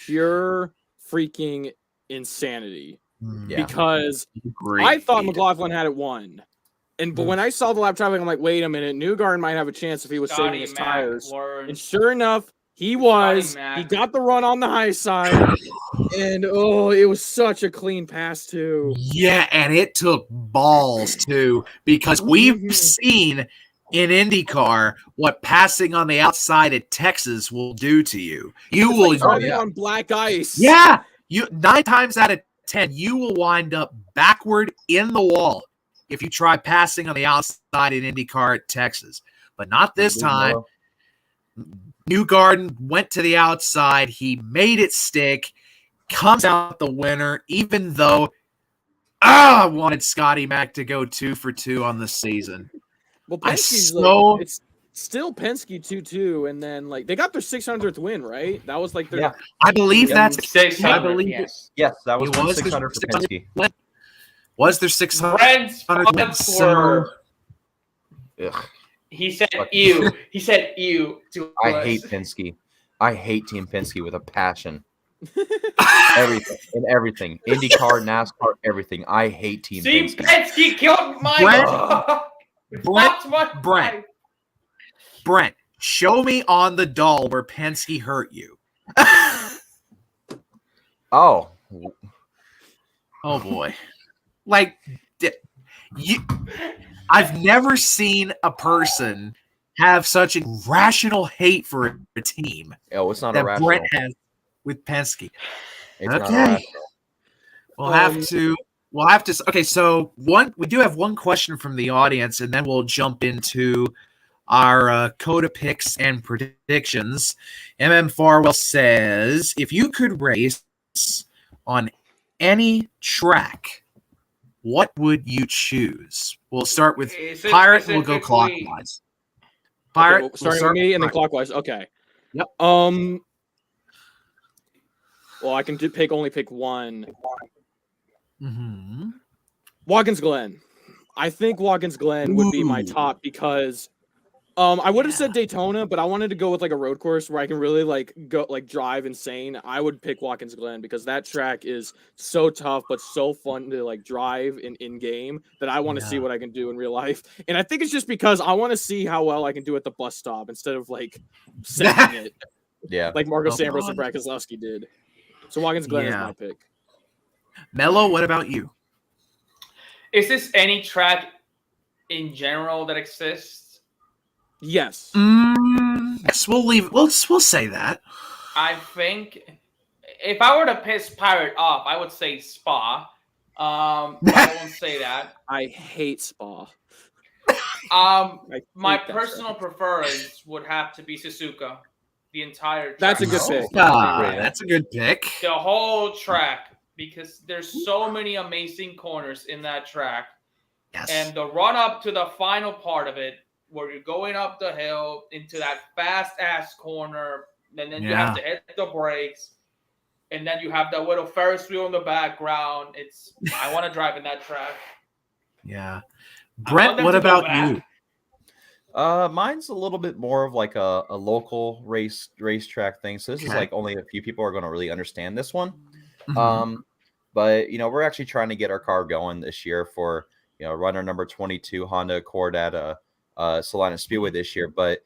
Pure freaking insanity. Yeah. Because I thought McLaughlin had it won. But when I saw the lap traffic, I'm like, wait a minute, Newgarden might have a chance if he was saving his tires. And sure enough, he was. He got the run on the high side. And it was such a clean pass too. Yeah, and it took balls too, because we've seen in IndyCar what passing on the outside at Texas will do to you. You will on black ice. Yeah, 9 times out of 10, you will wind up backward in the wall if you try passing on the outside in IndyCar at Texas. But not this time. Newgarden went to the outside. He made it stick. Comes out the winner, even though I wanted Scotty Mack to go 2 for 2 on the season. Well, Penske's it's still Penske 2-2, and then they got their 600th win, right? That was their. Yeah. I believe that's 600. I believe yes, that was 600 for Penske. Was there 600? He said ew. He said ew to I us. hate Penske. I hate Team Penske with a passion. Everything. IndyCar, NASCAR, everything. I hate Team Penske. Penske killed my Brent, Brent, show me on the doll where Penske hurt you. Oh, Oh boy. Like I've never seen a person have such a rational hate for a team it's not that irrational. Brent has with Penske. It's not Okay. irrational. We'll have to. Okay, so we do have one question from the audience, and then we'll jump into our Coda picks and predictions. Farwell says, if you could race on any track, what would you choose? We'll start with Pirate, and we'll go clockwise. Pirate, okay, starting with me and then clockwise. Okay. Yep. Well, I can only pick one. Mm-hmm. Watkins Glen. I think Watkins Glen would be my top because I would have said Daytona, but I wanted to go with like a road course where I can really go drive insane. I would pick Watkins Glen because that track is so tough but so fun to drive in game that I want to see what I can do in real life. And I think it's just because I want to see how well I can do at the bus stop instead of second it. Yeah. Like Marcos Ambrose and Brad Keselowski did. So Watkins Glen is my pick. Mello, what about you? Is this any track in general that exists? Yes. Yes, we'll say that. I think if I were to piss Pirate off, I would say Spa. But I won't say that. I hate Spa. My personal preference would have to be Suzuka. The entire track. That's a good pick. That's a good pick. The whole track, because there's so many amazing corners in that track. Yes. And the run up to the final part of it, where you're going up the hill into that fast ass corner, and then you have to hit the brakes, and then you have that little Ferris wheel in the background. I want to drive in that track. Yeah. Brent, what about you? Mine's a little bit more of like a local racetrack thing. So this is only a few people are going to really understand this one. Mm-hmm. But we're actually trying to get our car going this year for runner number 22 Honda Accord at Atlanta Speedway this year. But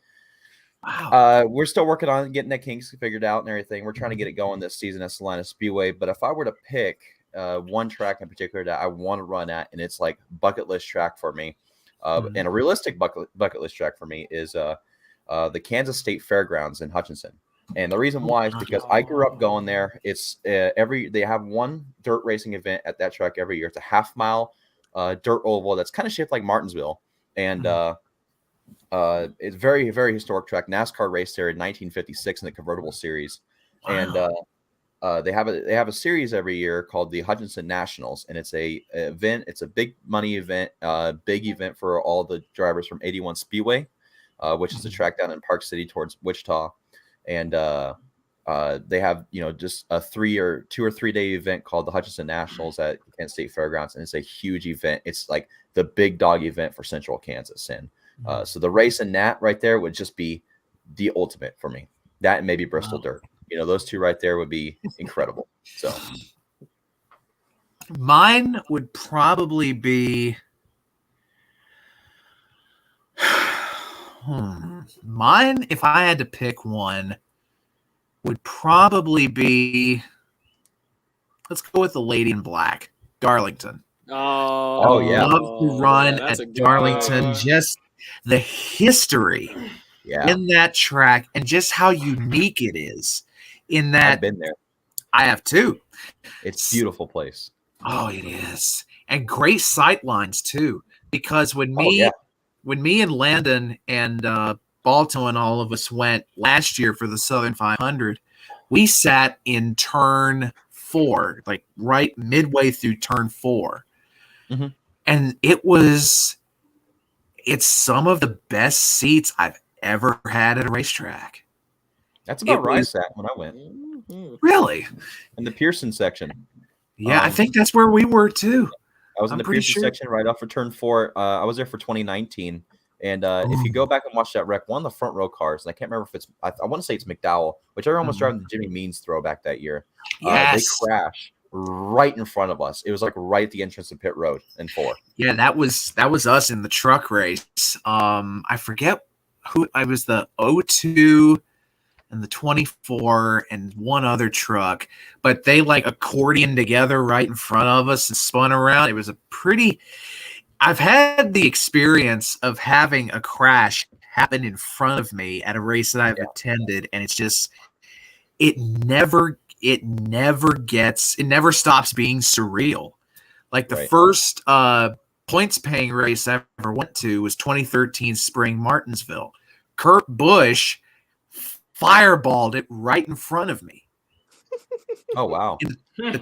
we're still working on getting the kinks figured out and everything. We're trying to get it going this season at Atlanta Speedway. But if I were to pick one track in particular that I want to run at, and it's like bucket list track for me, and a realistic bucket list track for me is the Kansas State Fairgrounds in Hutchinson. And the reason why is because I grew up going there. It's they have one dirt racing event at that track every year. It's a half-mile dirt oval that's kind of shaped like Martinsville, and it's very, very historic track. NASCAR raced there in 1956 in the convertible series, and they have a series every year called the Hutchinson Nationals, and it's a event. It's a big money event, big event for all the drivers from 81 Speedway, which is a track down in Park City towards Wichita. And they have just a 2 or 3 day event called the Hutchinson Nationals at Kansas State Fairgrounds, and it's a huge event. It's like the big dog event for Central Kansas, and so the race in that right there would just be the ultimate for me. That and maybe Bristol Dirt. Those two right there would be incredible. So mine would probably be. Mine, if I had to pick one, would probably be. Let's go with the Lady in Black, Darlington. Oh yeah. Love to run at Darlington. Just the history in that track and just how unique it is. In that, I've been there. I have too. It's a beautiful place. Oh, it is, and great sight lines too. Because when me and Landon and Balto and all of us went last year for the Southern 500, we sat in turn 4, like right midway through turn 4. Mm-hmm. And it's some of the best seats I've ever had at a racetrack. That's about where I sat when I went. Really? In the Pearson section. Yeah, I think that's where we were too. I was in the Pearson section right off of turn 4. I was there for 2019. And if you go back and watch that wreck, one of the front row cars, and I can't remember if it's, I want to say it's McDowell, which everyone was driving the Jimmy Means throwback that year. They crashed right in front of us. It was like right at the entrance of pit road in 4. Yeah, that was us in the truck race. I forget I was the 02 and the 24 and one other truck, but they like accordioned together right in front of us and spun around. It was a pretty, I've had the experience of having a crash happen in front of me at a race that I've attended, and it's just, it never stops being surreal. Like the first points paying race I ever went to was 2013 Spring Martinsville. Kurt Busch fireballed it right in front of me. Oh, wow. And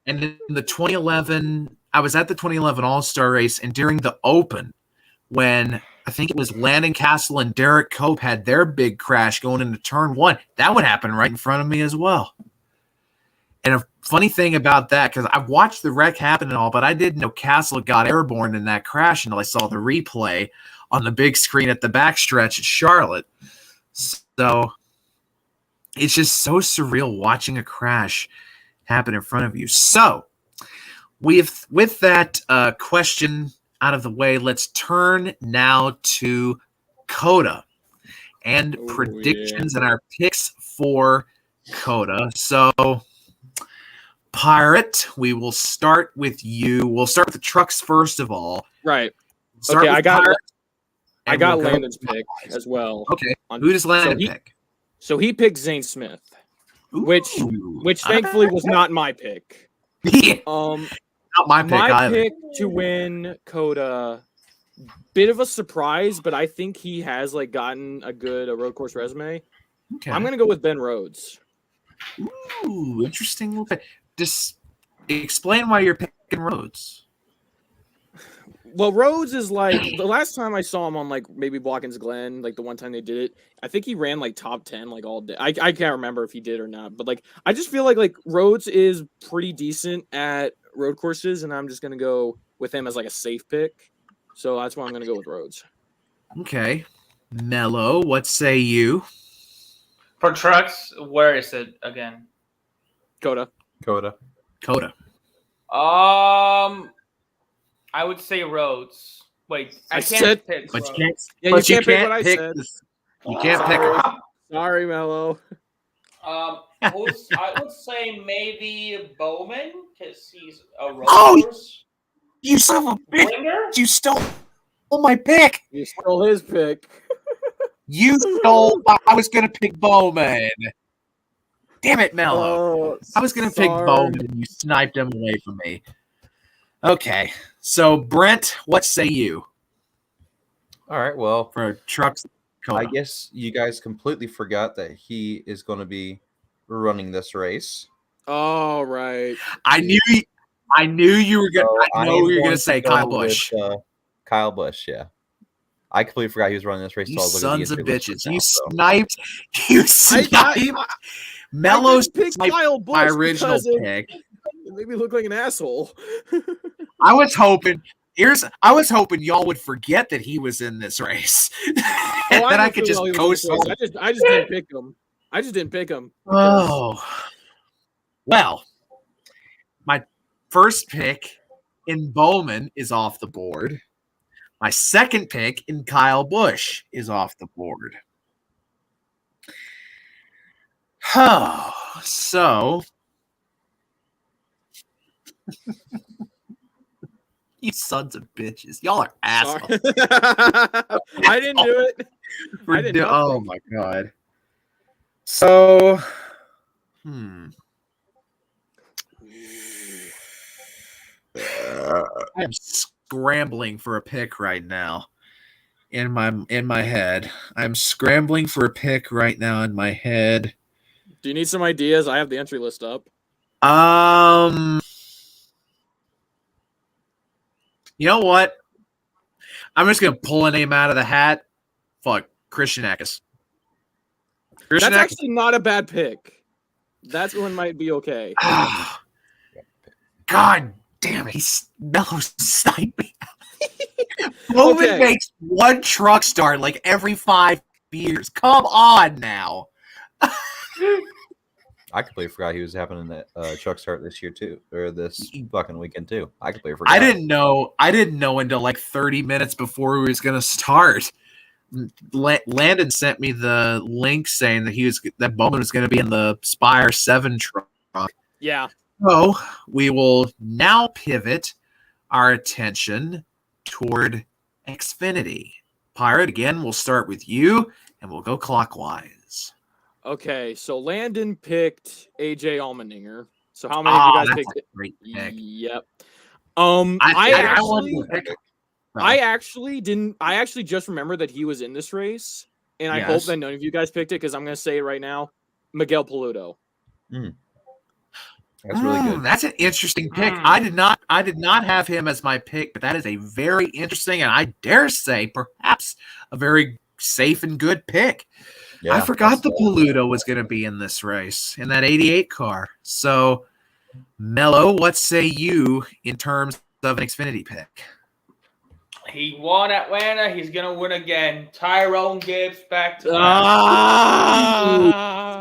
in the 2011, I was at the 2011 All-Star race, and during the Open, when I think it was Landon Castle and Derek Cope had their big crash going into turn 1, that would happen right in front of me as well. And a funny thing about that, because I watched the wreck happen and all, but I didn't know Castle got airborne in that crash until I saw the replay on the big screen at the backstretch at Charlotte. So it's just so surreal watching a crash happen in front of you. So with that question out of the way, let's turn now to COTA and predictions and our picks for COTA. So Pirate, we will start with you. We'll start with the trucks first of all. Right. Okay, I got Landon's pick as well. Okay. Who does Landon pick? So he picked Zane Smith, which thankfully was not my pick. Not my pick either. Pick to win COTA, bit of a surprise, but I think he has like gotten a road course resume. Okay. I'm gonna go with Ben Rhodes. Ooh, interesting. Just explain why you're picking Rhodes. Well, Rhodes is like, the last time I saw him on like maybe Watkins Glen, like the one time they did it, I think he ran like top 10 like all day. I can't remember if he did or not, but like I just feel like Rhodes is pretty decent at road courses, and I'm just gonna go with him as like a safe pick. So that's why I'm gonna go with Rhodes. Okay. Mello, what say you? For trucks, where is it again? COTA. I would say Rhodes. Wait, I can't pick. But Rhodes. you can't pick what I said. You can't pick her. Sorry, Mello. I would say maybe Bowman because he's a road course. You son of a bitch! You stole my pick. You stole his pick. You stole. I was gonna pick Bowman. Damn it, Mello. I was gonna pick Bowman, and you sniped him away from me. Okay, so Brent, what say you? All right, well, for trucks, I guess you guys completely forgot that he is going to be running this race. Oh, right. I knew you were going. I know you were going to say Kyle Busch. Kyle Busch, yeah. I completely forgot he was running this race. You sons of bitches! You sniped. You sniped. Mello's picked Kyle Busch. My original pick. It made me look like an asshole. I was hoping y'all would forget that he was in this race. And then I could just coast on. I just didn't pick him. I just didn't pick him. Oh. Well, my first pick in Bowman is off the board. My second pick in Kyle Busch is off the board. Oh, so you sons of bitches. Y'all are assholes. I didn't do it. Oh my god. So, I'm scrambling for a pick right now in my head. I'm scrambling for a pick right now in my head. Do you need some ideas? I have the entry list up. You know what? I'm just gonna pull a name out of the hat. Fuck, Christian Eckes. That's actually not a bad pick. That one might be okay. God damn it! Mello's sniping. Bowman makes one truck start like every 5 years. Come on now. I completely forgot he was happening that truck start this year too, or this fucking weekend too. I completely forgot. I didn't know until like 30 minutes before he was gonna start. Landon sent me the link saying that Bowman was going to be in the Spire 7 truck. Yeah. So we will now pivot our attention toward Xfinity. Pirate, again, we'll start with you, and we'll go clockwise. Okay, so Landon picked AJ Allmendinger. So how many of you guys that's picked a it? great pick. Yep. I actually just remembered that he was in this race, and I hope Yes. that none of you guys picked it because I'm going to say it right now. Miguel Paludo. That's really good. That's an interesting pick. I did not have him as my pick, but that is a very interesting and I dare say perhaps a very safe and good pick. Yeah, I forgot the Paludo was going to be in this race in that 88 car. So, Mello, what say you in terms of an Xfinity pick? He won Atlanta. He's going to win again. Tyrone Gibbs back to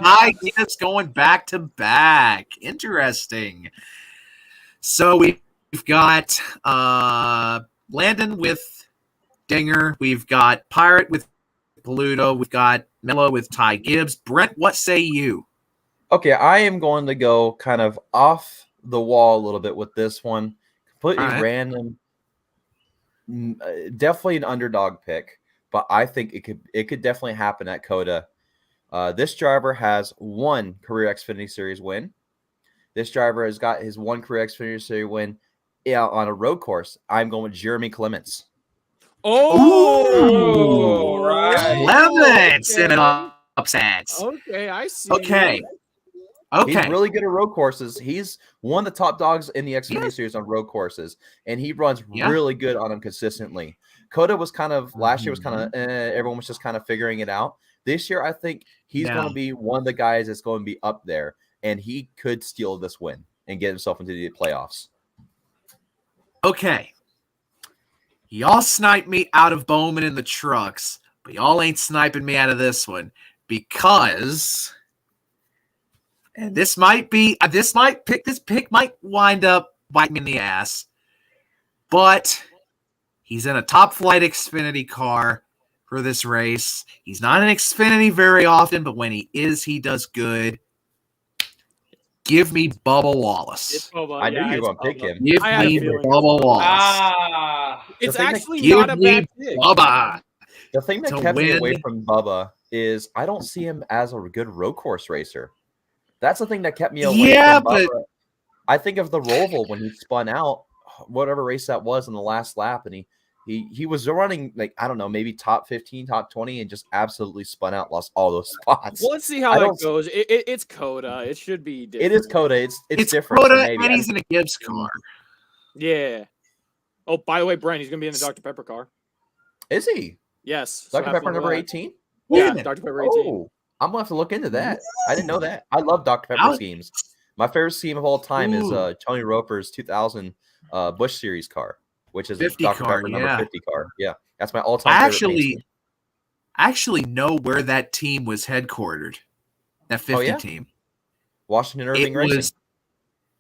Ty Gibbs going back to back. Interesting. So we've got Landon with Dinger. We've got Pirate with Paludo. We've got Mello with Ty Gibbs. Brent, what say you? Okay, I am going to go kind of off the wall a little bit with this one. Completely random. Definitely an underdog pick, but I think it could definitely happen at COTA. This driver has one career Xfinity Series win. This driver has got his one career Xfinity Series win on a road course. I'm going with Jeremy Clements. Oh, right. Clements in an upset. Okay, I see. Okay. He's really good at road courses. He's one of the top dogs in the Xfinity Series on road courses, and he runs really good on them consistently. COTA was kind of last year was kind of everyone was just kind of figuring it out. This year, I think he's going to be one of the guys that's going to be up there, and he could steal this win and get himself into the playoffs. Okay. Y'all sniped me out of Bowman in the trucks, but y'all ain't sniping me out of this one because, and this pick might wind up biting me in the ass, but he's in a top flight Xfinity car for this race. He's not in Xfinity very often, but when he is, he does good. Give me Bubba Wallace. I knew you were going to pick him. Give me Bubba Wallace. It's actually not a bad pick. Bubba. The thing that kept me away from Bubba is I don't see him as a good road course racer. That's the thing that kept me away from Bubba. But I think of the Roval when he spun out, whatever race that was in the last lap, and he was running like, I don't know, maybe top 15, top 20, and just absolutely spun out, lost all those spots. Well, let's see how that goes. It's COTA. It should be different. It is COTA. It's different. COTA, so and he's in a Gibbs car. Yeah. Oh, by the way, Brian, he's going to be in the Dr. Pepper car. Is he? Yes. Dr. Pepper number 18? Yeah, Dr. Pepper 18. Oh, I'm going to have to look into that. I didn't know that. I love Dr. Pepper schemes. My favorite scheme of all time is Tony Roper's 2000 Busch Series car, which is a Dr. Pepper number 50 car. Yeah, that's my all-time favorite. I actually know where that team was headquartered. That 50 team. Washington Irving Racing.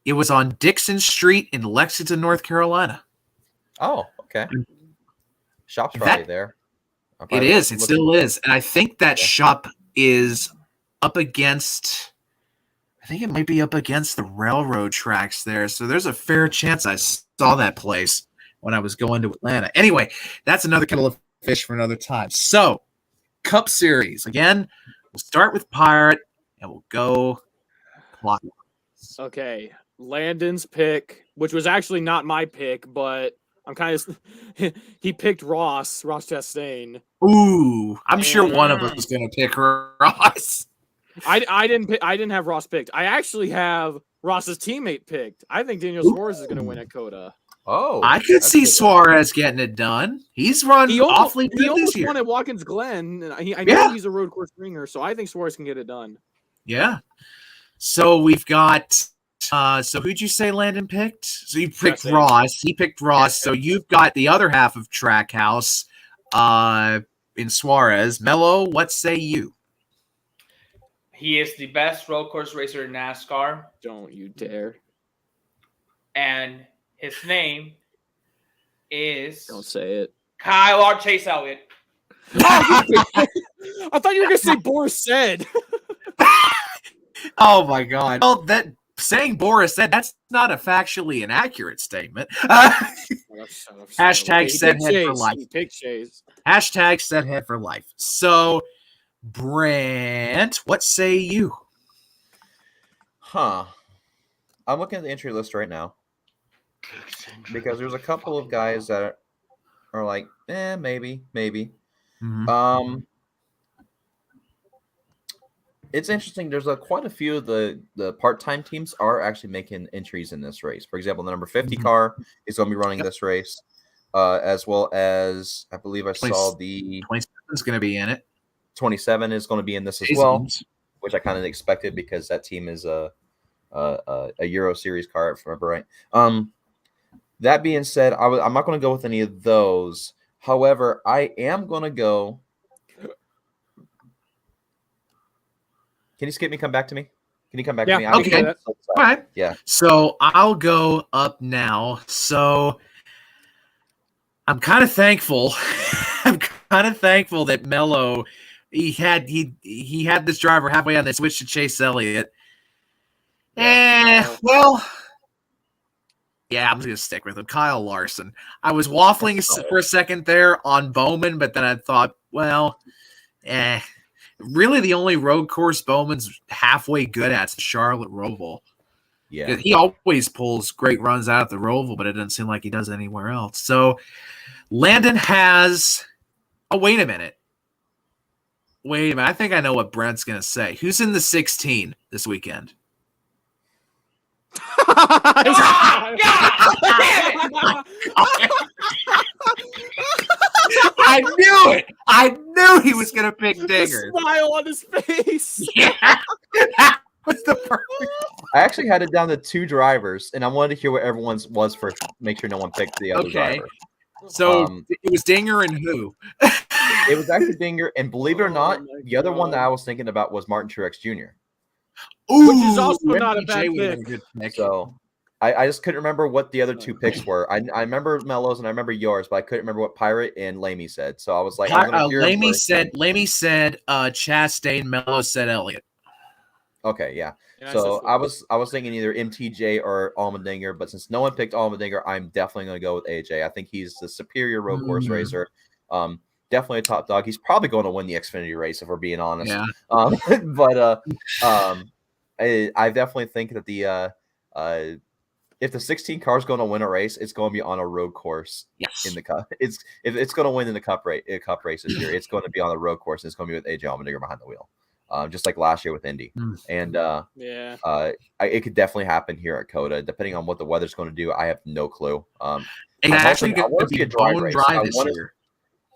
It was on Dixon Street in Lexington, North Carolina. Oh, okay. Shop's probably there. It is. It still is. And I think that shop is up against, I think it might be up against the railroad tracks there. So there's a fair chance I saw that place when I was going to Atlanta. Anyway, that's another kettle of fish for another time. So, Cup Series. Again, we'll start with Pirate and we'll go clockwise. Okay. Landon's pick, which was actually not my pick, but I'm kind of he picked Ross Chastain. Ooh, I'm sure one of us is going to pick Ross. I didn't have Ross picked. I actually have Ross's teammate picked. I think Daniel Suarez is going to win at COTA. Oh, I could see Suarez getting it done. He's run awfully good this year. He almost won at Watkins Glen. And I know he's a road course ringer, so I think Suarez can get it done. Yeah. So we've got. So who'd you say Landon picked? So you picked Ross. He picked Ross. So you've got the other half of Trackhouse in Suarez. Mello, what say you? He is the best road course racer in NASCAR. Don't you dare. And his name is... Don't say it. Kyle Chase Elliott. I thought you were gonna say Boris said. Oh my God! Well, that saying Boris said, that's not a factually inaccurate statement. Hashtag set head for life. Hashtag set head for life. So, Brent, what say you? I'm looking at the entry list right now because there's a couple of guys that are like, maybe. Mm-hmm. It's interesting. There's quite a few of the part-time teams are actually making entries in this race. For example, the number 50 car is going to be running this race, as well as I believe I saw the 27 is going to be in it. 27 is going to be in this as well, which I kind of expected because that team is a Euro Series car, if I remember right. That being said, I'm not going to go with any of those. However, I am going to go. Can you skip me? Come back to me. Can you come back to me? Okay. All right. Yeah. So I'll go up now. So I'm kind of thankful. I'm kind of thankful that Mello he had this driver halfway on the switch to Chase Elliott. Well, yeah, I'm just gonna stick with him. Kyle Larson. I was waffling for a second there on Bowman, but then I thought, well, really the only road course Bowman's halfway good at is the Charlotte Roval. Yeah, he always pulls great runs out at the Roval, but it doesn't seem like he does anywhere else. So Landon has. Oh, wait a minute. I think I know what Brent's gonna say. Who's in the 16 this weekend? I knew it. I knew he was going to pick Dinger. Smile on his face. Yeah, that was the perfect. I actually had it down to 2 drivers, and I wanted to hear what everyone's was first. Make sure no one picked the other driver. So it was Dinger and who? It was actually Dinger, and believe it or not, the other one that I was thinking about was Martin Truex Jr. Which is also not a bad pick. So I just couldn't remember what the other 2 picks were. I remember Mello's and I remember yours, but I couldn't remember what Pirate and Lamy said. So I was like, Lamy said Chastain, Mello said Elliott. Okay, yeah. So I was thinking either MTJ or Allmendinger, but since no one picked Allmendinger, I'm definitely going to go with AJ. I think he's the superior road course racer. Definitely a top dog. He's probably going to win the Xfinity race if we're being honest. Yeah. But I definitely think that the if the 16 car is going to win a race, it's going to be on a road course. Yes. In the cup. If it's going to win in the cup race this year, it's going to be on a road course, and it's going to be with AJ Allmendinger behind the wheel. Just like last year with Indy. And it could definitely happen here at COTA. Depending on what the weather's going to do, I have no clue. It's actually going to be a dry race this year.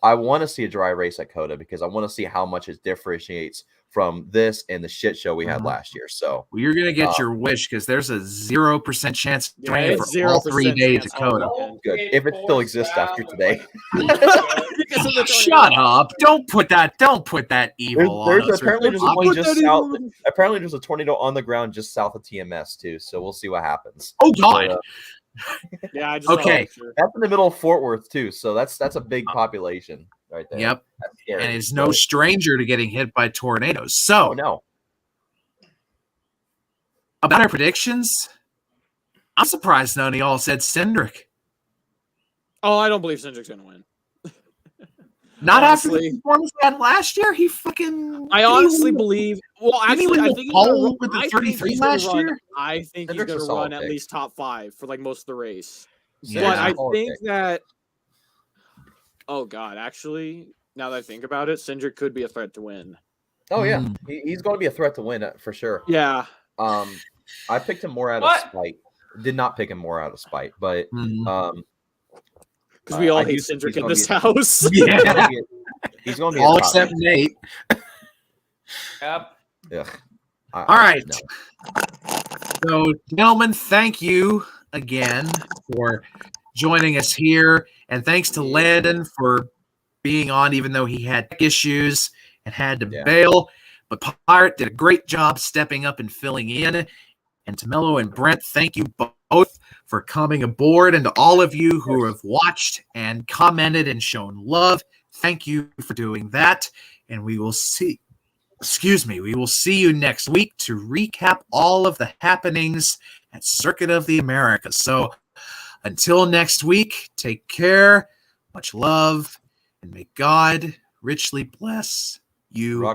I want to see a dry race at COTA because I want to see how much it differentiates from this and the shit show we had last year. So you're going to get your wish because there's a 0% chance of rain for all 3 days at COTA. Good. If it still exists after today. Shut up. Don't put that evil on us. Apparently there's one just south. Apparently there's a tornado on the ground just south of TMS too. So we'll see what happens. Oh God. Yeah. Okay. That's in the middle of Fort Worth too. So that's a big population right there. Yep. And is no stranger to getting hit by tornadoes. So no. About our predictions, I'm surprised none of y'all said Cindric. Oh, I don't believe Cindric's going to win. Not honestly, after the performance he had last year. I honestly believe. Well, actually, I think he's going to with the 33 last year. I think he's going to run at least top 5 for like most of the race. Yeah. But I think that. Oh God! Actually, now that I think about it, Cindric could be a threat to win. Oh yeah, he's going to be a threat to win for sure. Yeah. I picked him more out of spite. Did not pick him more out of spite, but because we all hate Cindric in this house. Yeah. He's going to be all except Nate. Yep. Ugh. All right. So, gentlemen, thank you again for joining us here, and thanks to Landon for being on, even though he had issues and had to bail. But Pirate did a great job stepping up and filling in. And to Mello and Brent, thank you both for coming aboard. And to all of you who have watched and commented and shown love, thank you for doing that. And we will see you next week to recap all of the happenings at Circuit of the Americas. So until next week, take care, much love, and may God richly bless you